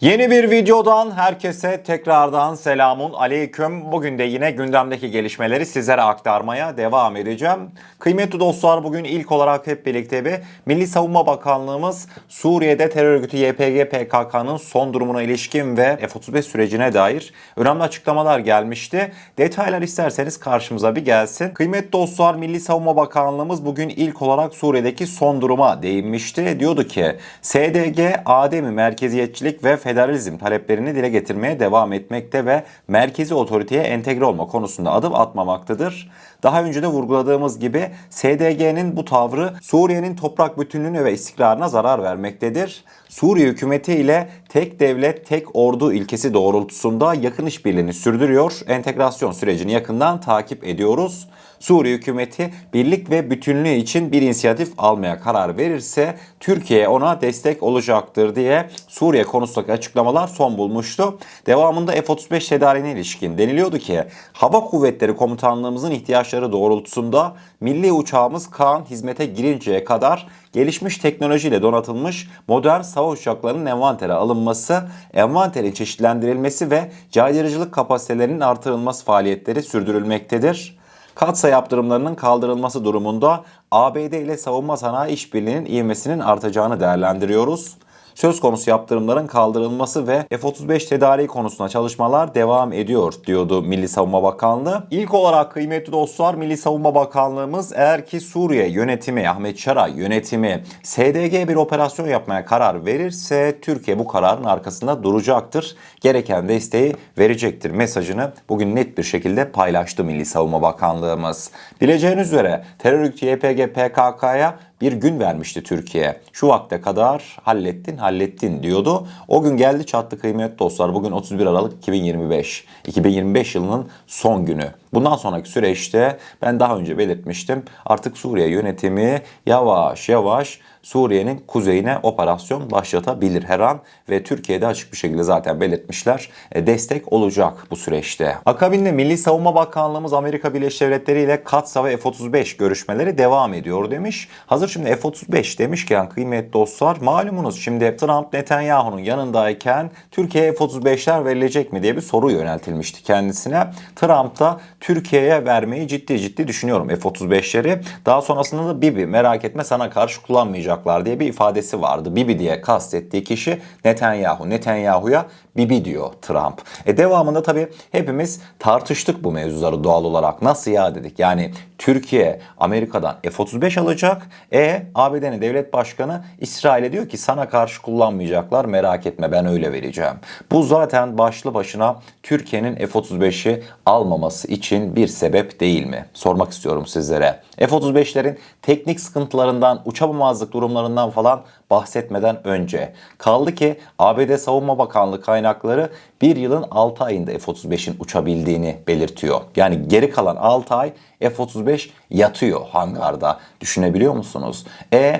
Yeni bir videodan herkese tekrardan selamun aleyküm. Bugün de yine gündemdeki gelişmeleri sizlere aktarmaya devam edeceğim. Kıymetli dostlar, bugün ilk olarak hep birlikte bir Milli Savunma Bakanlığımız Suriye'de terör örgütü YPG PKK'nın son durumuna ilişkin ve F-35 sürecine dair önemli açıklamalar gelmişti. Detaylar isterseniz karşımıza bir gelsin. Kıymetli dostlar, Milli Savunma Bakanlığımız bugün ilk olarak Suriye'deki son duruma değinmişti. Diyordu ki SDG, ademi merkeziyetçilik ve federalizm taleplerini dile getirmeye devam etmekte ve merkezi otoriteye entegre olma konusunda adım atmamaktadır. Daha önce de vurguladığımız gibi SDG'nin bu tavrı Suriye'nin toprak bütünlüğüne ve istikrarına zarar vermektedir. Suriye hükümeti ile tek devlet, tek ordu ilkesi doğrultusunda yakın işbirliğini sürdürüyor, entegrasyon sürecini yakından takip ediyoruz. Suriye hükümeti birlik ve bütünlüğü için bir inisiyatif almaya karar verirse Türkiye ona destek olacaktır diye Suriye konusundaki açıklamalar son bulmuştu. Devamında F-35 tedariğine ilişkin deniliyordu ki Hava Kuvvetleri Komutanlığımızın ihtiyaçları doğrultusunda milli uçağımız Kaan hizmete girinceye kadar gelişmiş teknolojiyle donatılmış modern savaş uçaklarının envantere alınması, envanterin çeşitlendirilmesi ve caydırıcılık kapasitelerinin artırılması faaliyetleri sürdürülmektedir. Katsa yaptırımlarının kaldırılması durumunda ABD ile savunma sanayi işbirliğinin ivmesinin artacağını değerlendiriyoruz. Söz konusu yaptırımların kaldırılması ve F-35 tedariği konusunda çalışmalar devam ediyor diyordu Milli Savunma Bakanlığı. İlk olarak kıymetli dostlar, Milli Savunma Bakanlığımız eğer ki Suriye yönetimi, Ahmet Şara yönetimi SDG bir operasyon yapmaya karar verirse Türkiye bu kararın arkasında duracaktır. Gereken desteği verecektir mesajını bugün net bir şekilde paylaştı Milli Savunma Bakanlığımız. Bileceğiniz üzere terör örgütü YPG PKK'ya bir gün vermişti Türkiye. Şu vakte kadar hallettin diyordu. O gün geldi çattı kıymetli dostlar. Bugün 31 Aralık 2025. 2025 yılının son günü. Bundan sonraki süreçte ben daha önce belirtmiştim. Artık Suriye yönetimi yavaş yavaş Suriye'nin kuzeyine operasyon başlatabilir her an ve Türkiye'de açık bir şekilde zaten belirtmişler. Destek olacak bu süreçte. Akabinde Milli Savunma Bakanlığımız Amerika Birleşik Devletleri ile Katsa ve F-35 görüşmeleri devam ediyor demiş. Hazır şimdi F-35 demişken kıymetli dostlar, malumunuz şimdi Trump Netanyahu'nun yanındayken Türkiye'ye F-35'ler verilecek mi diye bir soru yöneltilmişti kendisine. Trump da Türkiye'ye vermeyi ciddi düşünüyorum F-35'leri. Daha sonrasında da Bibi merak etme sana karşı kullanmayacaklar diye bir ifadesi vardı. Bibi diye kastettiği kişi Netanyahu. Netanyahu'ya Bibi diyor Trump. Devamında tabii hepimiz tartıştık bu mevzuları doğal olarak. Nasıl ya dedik. Yani Türkiye Amerika'dan F-35 alacak. ABD'nin devlet başkanı İsrail'e diyor ki sana karşı kullanmayacaklar, merak etme ben öyle vereceğim. Bu zaten başlı başına Türkiye'nin F-35'i almaması için bir sebep değil mi? Sormak istiyorum sizlere. F-35'lerin teknik sıkıntılarından, uçamamazlık durumlarından falan bahsetmeden önce kaldı ki ABD Savunma Bakanlığı kaynakları bir yılın 6 ayında F-35'in uçabildiğini belirtiyor. Yani geri kalan 6 ay F-35 yatıyor hangarda. Düşünebiliyor musunuz?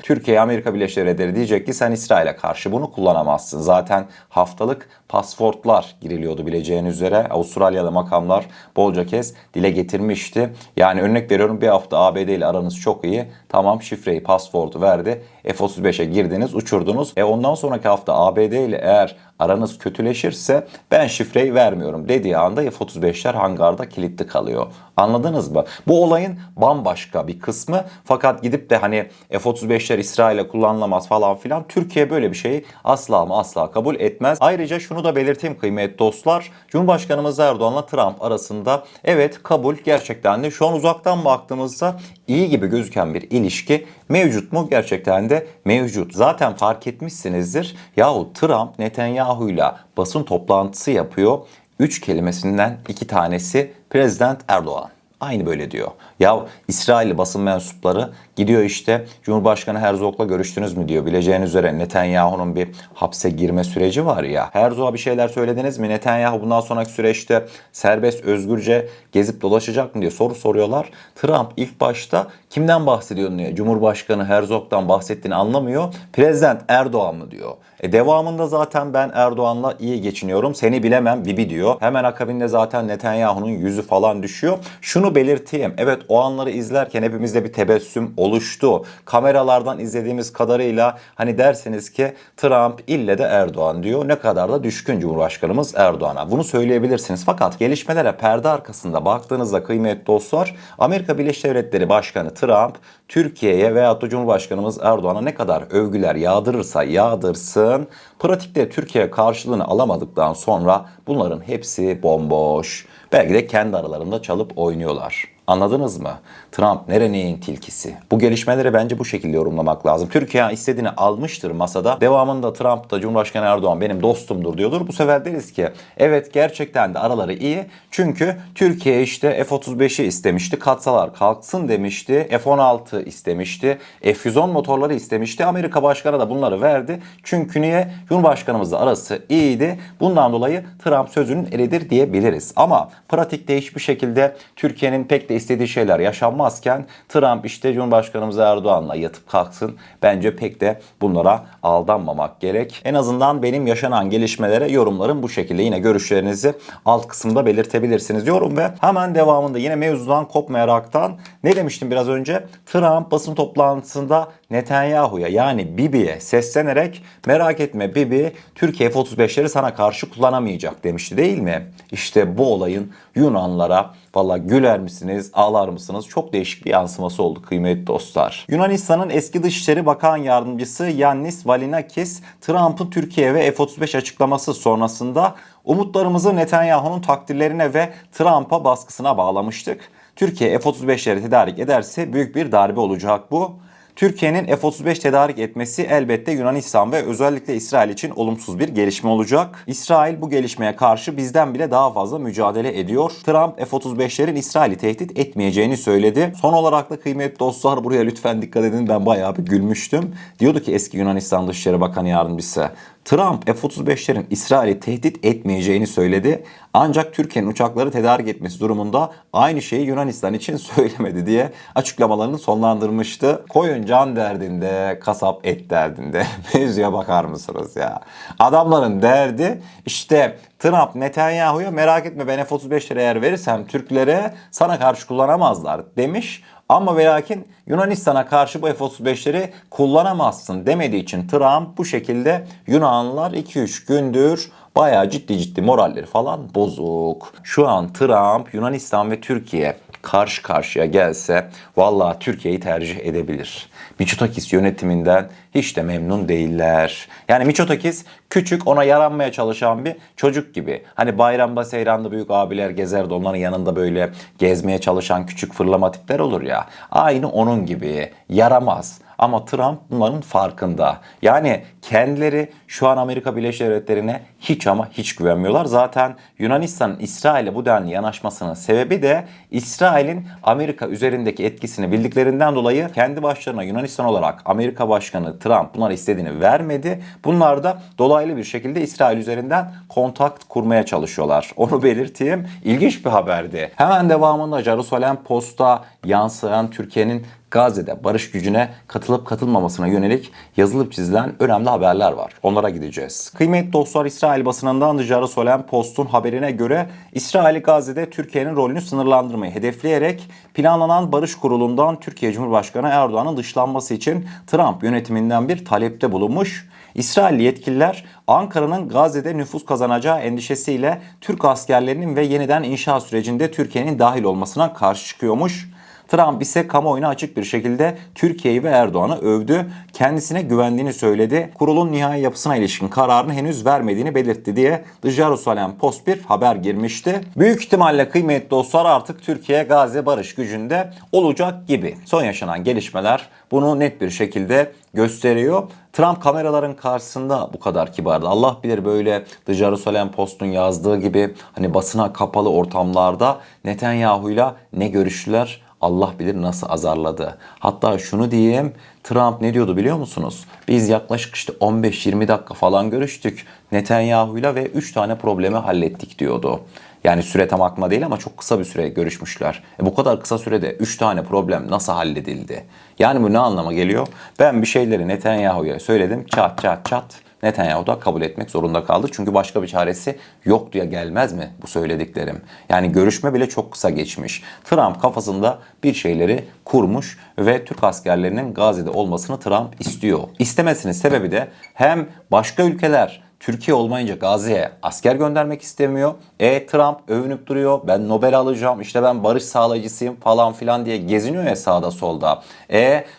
Türkiye Amerika Birleşik Devletleri diyecek ki sen İsrail'e karşı bunu kullanamazsın. Zaten haftalık pasaportlar giriliyordu bileceğiniz üzere. Avustralya'da makamlar bolca kez dile getirmişti. Yani örnek veriyorum, bir hafta ABD ile aranız çok iyi. Tamam, şifreyi, pasaportu verdi. F-35'e girdiniz, uçurdunuz. Ondan sonraki hafta ABD ile eğer aranız kötüleşirse ben şifreyi vermiyorum dediği anda F-35'ler hangarda kilitli kalıyor. Anladınız mı? Bu olayın bambaşka bir kısmı. Fakat gidip de hani F-35'ler İsrail'e kullanılamaz falan filan, Türkiye böyle bir şeyi asla ama asla kabul etmez. Ayrıca şunu da belirteyim kıymetli dostlar. Cumhurbaşkanımız Erdoğan'la Trump arasında evet kabul, gerçekten de şu an uzaktan baktığımızda iyi gibi gözüken bir ilişki mevcut mu? Gerçekten de mevcut. Zaten fark etmişsinizdir. Yahu Trump Netanyahu'yla basın toplantısı yapıyor. 3 kelimesinden 2 tanesi Prezident Erdoğan. Aynı böyle diyor. Ya İsrail basın mensupları gidiyor işte Cumhurbaşkanı Herzog'la görüştünüz mü diyor. Bileceğiniz üzere Netanyahu'nun bir hapse girme süreci var ya. Herzog'a bir şeyler söylediniz mi? Netanyahu bundan sonraki süreçte serbest özgürce gezip dolaşacak mı diye soru soruyorlar. Trump ilk başta kimden bahsediyorsun diye Cumhurbaşkanı Herzog'dan bahsettiğini anlamıyor. Prezident Erdoğan mı diyor. Devamında zaten ben Erdoğan'la iyi geçiniyorum, seni bilemem Bibi diyor. Hemen akabinde zaten Netanyahu'nun yüzü falan düşüyor. Şunu belirteyim. Evet, o anları izlerken hepimizde bir tebessüm oluştu. Kameralardan izlediğimiz kadarıyla hani derseniz ki Trump ille de Erdoğan diyor. Ne kadar da düşkün Cumhurbaşkanımız Erdoğan'a. Bunu söyleyebilirsiniz. Fakat gelişmelere perde arkasında baktığınızda kıymetli dostlar, Amerika Birleşik Devletleri Başkanı Trump Türkiye'ye veyahut da Cumhurbaşkanımız Erdoğan'a ne kadar övgüler yağdırırsa yağdırsın, pratikte Türkiye karşılığını alamadıktan sonra bunların hepsi bomboş. Belki de kendi aralarında çalıp oynuyorlar. Anladınız mı? Trump nerenin tilkisi? Bu gelişmeleri bence bu şekilde yorumlamak lazım. Türkiye istediğini almıştır masada. Devamında Trump da Cumhurbaşkanı Erdoğan benim dostumdur diyordur. Bu sefer deriz ki evet gerçekten de araları iyi. Çünkü Türkiye işte F-35'i istemişti. Katsalar kalksın demişti. F-16 istemişti. F-110 motorları istemişti. Amerika Başkanı da bunları verdi. Çünkü niye? Cumhurbaşkanımızla arası iyiydi. Bundan dolayı Trump sözünün eridir diyebiliriz. Ama pratikte hiçbir şekilde Türkiye'nin pek de istediği şeyler yaşanmazken Trump işte Cumhurbaşkanımız Erdoğan'la yatıp kalksın. Bence pek de bunlara aldanmamak gerek. En azından benim yaşanan gelişmelere yorumlarım bu şekilde. Yine görüşlerinizi alt kısımda belirtebilirsiniz diyorum ve hemen devamında yine mevzudan kopmayaraktan ne demiştim biraz önce? Trump basın toplantısında Netanyahu'ya yani Bibi'ye seslenerek merak etme Bibi Türkiye F-35'leri sana karşı kullanamayacak demişti değil mi? İşte bu olayın Yunanlara valla güler misiniz, ağlar mısınız? Çok değişik bir yansıması oldu kıymetli dostlar. Yunanistan'ın eski Dışişleri Bakan Yardımcısı Yannis Valinakis, Trump'ın Türkiye ve F-35 açıklaması sonrasında umutlarımızı Netanyahu'nun takdirlerine ve Trump'a baskısına bağlamıştık. Türkiye F-35'leri tedarik ederse büyük bir darbe olacak bu. Türkiye'nin F-35 tedarik etmesi elbette Yunanistan ve özellikle İsrail için olumsuz bir gelişme olacak. İsrail bu gelişmeye karşı bizden bile daha fazla mücadele ediyor. Trump F-35'lerin İsrail'i tehdit etmeyeceğini söyledi. Son olarak da kıymetli dostlar buraya lütfen dikkat edin, ben bayağı bir gülmüştüm. Diyordu ki eski Yunanistan Dışişleri Bakanı Yardımcısı, Trump F-35'lerin İsrail'i tehdit etmeyeceğini söyledi. Ancak Türkiye'nin uçakları tedarik etmesi durumunda aynı şeyi Yunanistan için söylemedi diye açıklamalarını sonlandırmıştı. Koyun can derdinde, kasap et derdinde. Mevzuya bakar mısınız ya? Adamların derdi işte Trump Netanyahu'ya merak etme ben F-35'leri eğer verirsem Türklere sana karşı kullanamazlar demiş. Ama ve lakin Yunanistan'a karşı bu F-35'leri kullanamazsın demediği için Trump bu şekilde Yunanlılar 2-3 gündür bayağı ciddi moralleri falan bozuk. Şu an Trump Yunanistan ve Türkiye karşı karşıya gelse vallahi Türkiye'yi tercih edebilir. Mitsotakis yönetiminden hiç de memnun değiller. Yani Mitsotakis küçük, ona yaranmaya çalışan bir çocuk gibi. Hani bayramda seyranda büyük abiler gezerdi, onların yanında böyle gezmeye çalışan küçük fırlama tipler olur ya. Aynı onun gibi yaramaz. Ama Trump bunların farkında. Yani kendileri şu an Amerika Birleşik Devletleri'ne hiç ama hiç güvenmiyorlar. Zaten Yunanistan'ın İsrail'e bu denli yanaşmasının sebebi de İsrail'in Amerika üzerindeki etkisini bildiklerinden dolayı kendi başlarına Yunanistan olarak Amerika Başkanı Trump bunlara istediğini vermedi. Bunlar da dolaylı bir şekilde İsrail üzerinden kontakt kurmaya çalışıyorlar. Onu belirteyim. İlginç bir haberdi. Hemen devamında Jerusalem Post'a yansıyan Türkiye'nin Gazze'de barış gücüne katılıp katılmamasına yönelik yazılıp çizilen önemli haberler var. Onlara gideceğiz. Kıymetli dostlar, İsrail basınından Jerusalem Post'un haberine göre İsrail Gazze'de Türkiye'nin rolünü sınırlandırmayı hedefleyerek planlanan barış kurulundan Türkiye Cumhurbaşkanı Erdoğan'ın dışlanması için Trump yönetiminden bir talepte bulunmuş. İsrailli yetkililer Ankara'nın Gazze'de nüfus kazanacağı endişesiyle Türk askerlerinin ve yeniden inşa sürecinde Türkiye'nin dahil olmasına karşı çıkıyormuş. Trump ise kamuoyuna açık bir şekilde Türkiye'yi ve Erdoğan'ı övdü. Kendisine güvendiğini söyledi. Kurulun nihai yapısına ilişkin kararını henüz vermediğini belirtti diye The Jerusalem Post bir haber girmişti. Büyük ihtimalle kıymetli dostlar artık Türkiye Gazze barış gücünde olacak gibi. Son yaşanan gelişmeler bunu net bir şekilde gösteriyor. Trump kameraların karşısında bu kadar kibardı. Allah bilir böyle The Jerusalem Post'un yazdığı gibi hani basına kapalı ortamlarda Netanyahu'yla ne görüştüler? Allah bilir nasıl azarladı. Hatta şunu diyeyim, Trump ne diyordu biliyor musunuz? Biz yaklaşık işte 15-20 dakika falan görüştük Netanyahu'yla ve 3 tane problemi hallettik diyordu. Yani süre tam aklıma değil ama çok kısa bir süre görüşmüşler. Bu kadar kısa sürede 3 tane problem nasıl halledildi? Yani bu ne anlama geliyor? Ben bir şeyleri Netanyahu'ya söyledim, çat çat çat. Netanyahu da kabul etmek zorunda kaldı. Çünkü başka bir çaresi yok diye gelmez mi bu söylediklerim? Yani görüşme bile çok kısa geçmiş. Trump kafasında bir şeyleri kurmuş ve Türk askerlerinin Gazze'de olmasını Trump istiyor. İstemesinin sebebi de hem başka ülkeler Türkiye olmayınca Gazze'ye asker göndermek istemiyor. Trump övünüp duruyor. Ben Nobel alacağım, işte ben barış sağlayıcısıyım falan filan diye geziniyor ya sağda solda.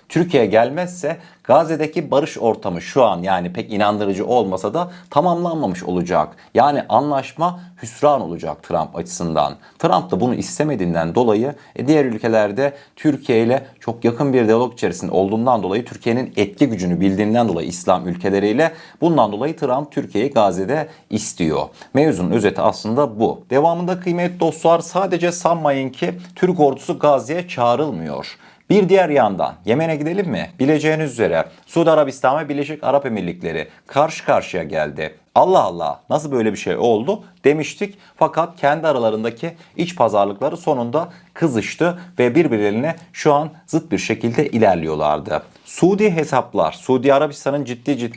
Türkiye gelmezse Gazze'deki barış ortamı şu an yani pek inandırıcı olmasa da tamamlanmamış olacak. Yani anlaşma hüsran olacak Trump açısından. Trump da bunu istemediğinden dolayı diğer ülkelerde Türkiye ile çok yakın bir diyalog içerisinde olduğundan dolayı Türkiye'nin etki gücünü bildiğinden dolayı İslam ülkeleriyle bundan dolayı Trump Türkiye'yi Gazze'de istiyor. Mevzunun özeti aslında bu. Devamında kıymetli dostlar sadece sanmayın ki Türk ordusu Gazze'ye çağrılmıyor. Bir diğer yandan Yemen'e gidelim mi? Bileceğiniz üzere Suudi Arabistan ve Birleşik Arap Emirlikleri karşı karşıya geldi. Allah Allah, nasıl böyle bir şey oldu demiştik. Fakat kendi aralarındaki iç pazarlıkları sonunda kızıştı ve birbirlerine şu an zıt bir şekilde ilerliyorlardı. Suudi hesaplar, Suudi Arabistan'ın ciddi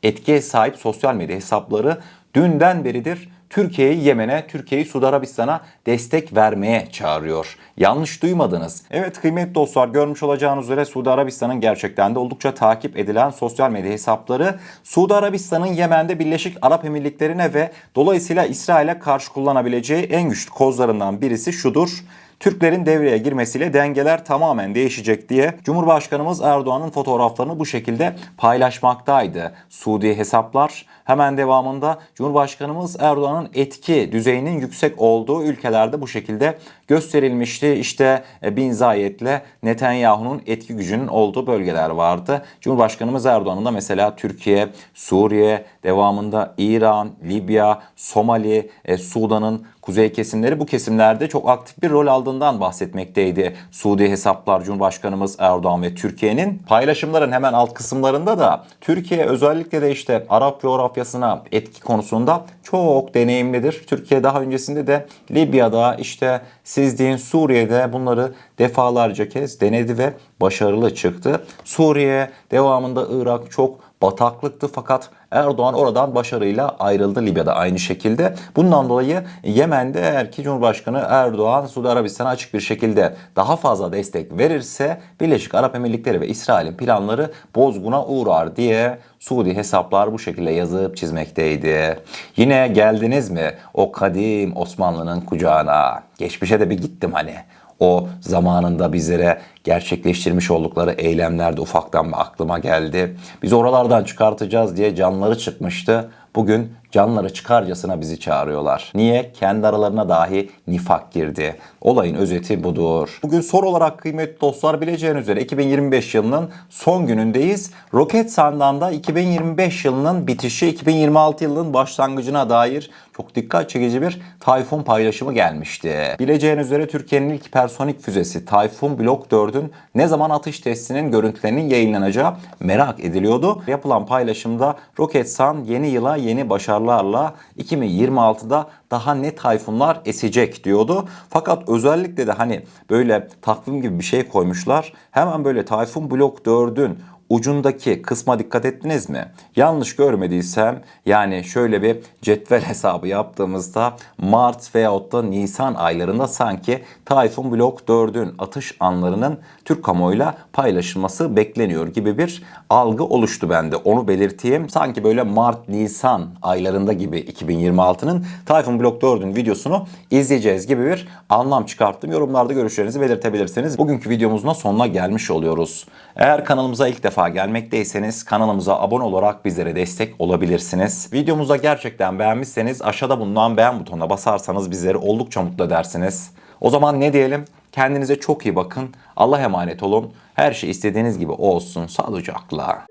etkiye sahip sosyal medya hesapları dünden beridir Türkiye'yi Yemen'e, Türkiye'yi Suudi Arabistan'a destek vermeye çağırıyor. Yanlış duymadınız. Evet kıymetli dostlar, görmüş olacağınız üzere Suudi Arabistan'ın gerçekten de oldukça takip edilen sosyal medya hesapları Suudi Arabistan'ın Yemen'de Birleşik Arap Emirlikleri'ne ve dolayısıyla İsrail'e karşı kullanabileceği en güçlü kozlarından birisi şudur: Türklerin devreye girmesiyle dengeler tamamen değişecek diye Cumhurbaşkanımız Erdoğan'ın fotoğraflarını bu şekilde paylaşmaktaydı Suudi hesaplar. Hemen devamında Cumhurbaşkanımız Erdoğan'ın etki düzeyinin yüksek olduğu ülkelerde bu şekilde gösterilmişti. İşte Bin Zayed'le Netanyahu'nun etki gücünün olduğu bölgeler vardı. Cumhurbaşkanımız Erdoğan'ın da mesela Türkiye, Suriye, devamında İran, Libya, Somali, Sudan'ın kuzey kesimleri, bu kesimlerde çok aktif bir rol aldığından bahsetmekteydi Suudi hesaplar Cumhurbaşkanımız Erdoğan ve Türkiye'nin. Paylaşımların hemen alt kısımlarında da Türkiye özellikle de işte Arap coğrafyasına etki konusunda çok deneyimlidir. Türkiye daha öncesinde de Libya'da, işte sizdiğin Suriye'de bunları defalarca kez denedi ve başarılı çıktı. Suriye, devamında Irak çok bataklıktı fakat Erdoğan oradan başarıyla ayrıldı, Libya'da aynı şekilde. Bundan dolayı Yemen'de eğer ki Cumhurbaşkanı Erdoğan Suudi Arabistan'a açık bir şekilde daha fazla destek verirse Birleşik Arap Emirlikleri ve İsrail'in planları bozguna uğrar diye Suudi hesaplar bu şekilde yazıp çizmekteydi. Yine geldiniz mi o kadim Osmanlı'nın kucağına? Geçmişe de bir gittim O zamanında bizlere gerçekleştirmiş oldukları eylemler de ufaktan bir aklıma geldi. Biz oralardan çıkartacağız diye canları çıkmıştı. Bugün canları çıkarcasına bizi çağırıyorlar. Niye? Kendi aralarına dahi nifak girdi. Olayın özeti budur. Bugün soru olarak kıymetli dostlar, bileceğiniz üzere 2025 yılının son günündeyiz. Roketsan'dan da 2025 yılının bitişi, 2026 yılının başlangıcına dair çok dikkat çekici bir Tayfun paylaşımı gelmişti. Bileceğiniz üzere Türkiye'nin ilk hipersonic füzesi Tayfun Blok 4'ün ne zaman atış testinin görüntülerinin yayınlanacağı merak ediliyordu. Yapılan paylaşımda Roketsan yeni yıla yeni başarılarla 2026'da daha net tayfunlar esecek diyordu. Fakat özellikle de böyle takvim gibi bir şey koymuşlar. Hemen böyle Tayfun Blok 4'ün ucundaki kısma dikkat ettiniz mi? Yanlış görmediysem yani şöyle bir cetvel hesabı yaptığımızda Mart veyahut da Nisan aylarında sanki Tayfun Blok 4'ün atış anlarının Türk kamuoyuyla paylaşılması bekleniyor gibi bir algı oluştu bende. Onu belirteyim. Sanki böyle Mart-Nisan aylarında gibi 2026'nın Tayfun Blok 4'ün videosunu izleyeceğiz gibi bir anlam çıkarttım. Yorumlarda görüşlerinizi belirtebilirsiniz. Bugünkü videomuzun sonuna gelmiş oluyoruz. Eğer kanalımıza ilk defa gelmekteyseniz kanalımıza abone olarak bizlere destek olabilirsiniz. Videomuzu gerçekten beğenmişseniz aşağıda bulunan beğen butonuna basarsanız bizleri oldukça mutlu edersiniz. O zaman ne diyelim? Kendinize çok iyi bakın. Allah'a emanet olun. Her şey istediğiniz gibi olsun. Sağlıcakla.